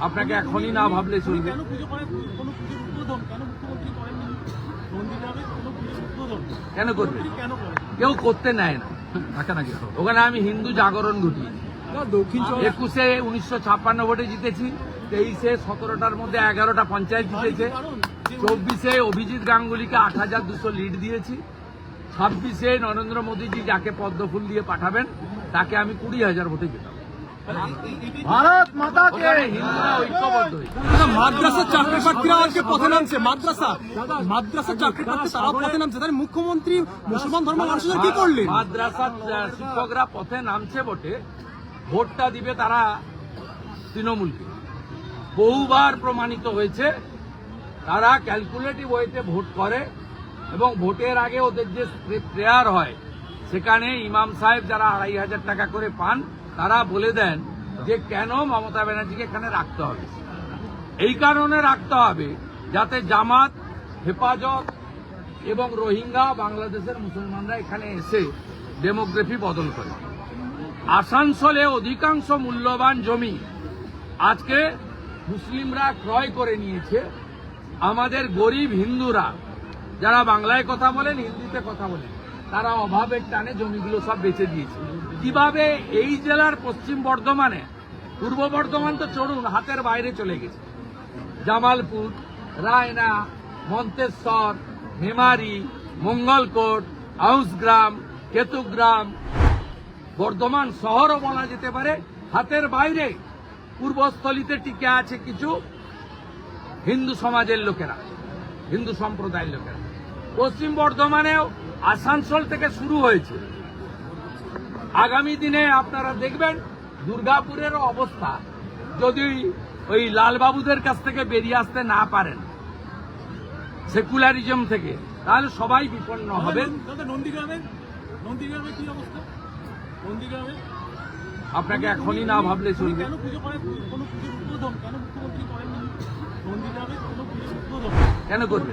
আপনাকে এখনই না ভাবলে চলবে। কেন করবে? কেউ করতে নেয় না। ওখানে আমি হিন্দু জাগরণ ঘটি। 21-এ 1956 ভোটে জিতেছি, 23-এ 17টার মধ্যে 11টা পঞ্চায়েত জিতেছে, 24-এ অভিজিৎ গাঙ্গুলিকে 8,200 লিড দিয়েছি, 26-এ নরেন্দ্র মোদীজি যাকে পদ্মফুল দিয়ে পাঠাবেন তাকে আমি 20,000 ভোটে জেতাবো। ভারত মাতা কে। হিন্দুরা ঐক্যবদ্ধ হয়েছে। মাদ্রাসার চাকরি প্রার্থীরা আজকে পথে নামছে। মাদ্রাসার চাকরি প্রার্থী তারাও পথে নামছে। তাই মুখ্যমন্ত্রী মুসলমান ধর্ম মানুষদের কি করলেন? মাদ্রাসার শিক্ষকরা পথে নামছে বটে, ভোটটা দিবে তারা তৃণমূলকে। বহুবার প্রমাণিত হয়েছে তারা ক্যালকুলেটিভ ওয়েতে ভোট করে এবং ভোটের আগে ওদের যে প্রেয়ার হয় সেখানে ইমাম সাহেব যারা 2,500 টাকা করে পান তারা বলে দেন যে কেন মমতা ব্যানার্জিকে এখানে রাখতে হবে। এই কারণে রাখতে হবে যাতে জামাত, হেফাজত এবং রোহিঙ্গা বাংলাদেশের মুসলমানরা এখানে এসে ডেমোগ্রাফি বদল করে। আসানসোলে অধিকাংশ মূল্যবান জমি আজকে মুসলিমরা ক্রয় করে নিয়েছে। আমাদের গরিব হিন্দুরা যারা বাংলায় কথা বলেন, হিন্দিতে কথা বলেন, তারা অভাবের টানে জমিগুলো সব বেচে দিয়েছে। কিভাবে এই জেলার পশ্চিম বর্ধমানে, পূর্ব বর্ধমান তো চড়ুন হাতের বাইরে চলে গেছে, জামালপুর, রায়না, মন্তেশ্বর, মেমারি, মঙ্গলকোট, আউসগ্রাম, কেতুগ্রাম, বর্ধমান শহরও বলা যেতে পারে হাতের বাইরে পূর্বস্থলীতে টিকে আছে কিছু হিন্দু সমাজের লোকেরা, হিন্দু সম্প্রদায়ের লোকেরা। পশ্চিম বর্ধমানেও আসানসোল থেকে শুরু হয়েছে। আগামী দিনে আপনারা দেখবেন দুর্গাপুরের অবস্থা, যদি ওই লালবাবুদের কাছ থেকে বেরিয়ে আসতে না পারেন সেকুলারিজম থেকে, তাহলে সবাই বিপন্ন হবেন। নন্দীগ্রামে কি অবস্থা? নন্দীগ্রামে আপনাকে এখনই না ভাবলে চলবে। কেন করবে?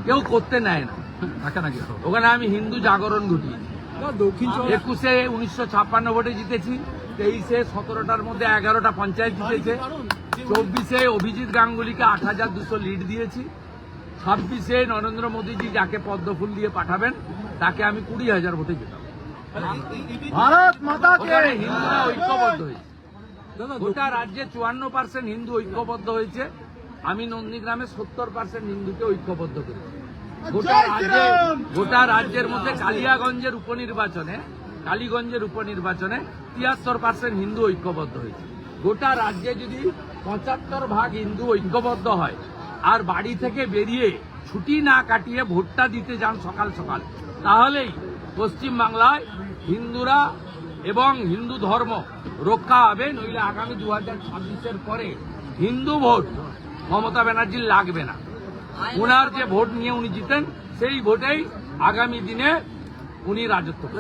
কেউ করতে নেয় না। ওখানে আমি হিন্দু জাগরণ ঘটি। 21-এ 1956 ভোটে জিতেছি, 23-এ 17টার মধ্যে 11টা পঞ্চায়েত জিতেছে, 24-এ অভিজিৎ গাঙ্গুলিকে 8,200 লিড দিয়েছি, 26-এ নরেন্দ্র মোদীজি যাকে পদ্মফুল দিয়ে পাঠাবেন তাকে আমি 20,000 ভোটে জেতাবো। ভারত মাতা কে। হিন্দুরা ঐক্যবদ্ধ হয়েছে। গোটা রাজ্যে 54% হিন্দু ঐক্যবদ্ধ হয়েছে। আমি নন্দীগ্রামে 70% হিন্দুকে ঐক্যবদ্ধ করেছি। গোটা রাজ্যের মধ্যে কালিগঞ্জের উপনির্বাচনে 73% হিন্দু ঐক্যবদ্ধ হয়েছে। গোটা রাজ্যে যদি 75% হিন্দু ঐক্যবদ্ধ হয় আর বাড়ি থেকে বেরিয়ে ছুটি না কাটিয়ে ভোটটা দিতে যান সকাল সকাল, তাহলেই পশ্চিম বাংলায় হিন্দুরা এবং হিন্দু ধর্ম রক্ষা হবে। নইলে আগামী 2026-এর পরে হিন্দু ভোট মমতা ব্যানার্জির লাগবে না। ওনার যে ভোট নিয়ে উনি জিতেন সেই ভোটেই আগামী দিনে উনি রাজত্ব করবেন।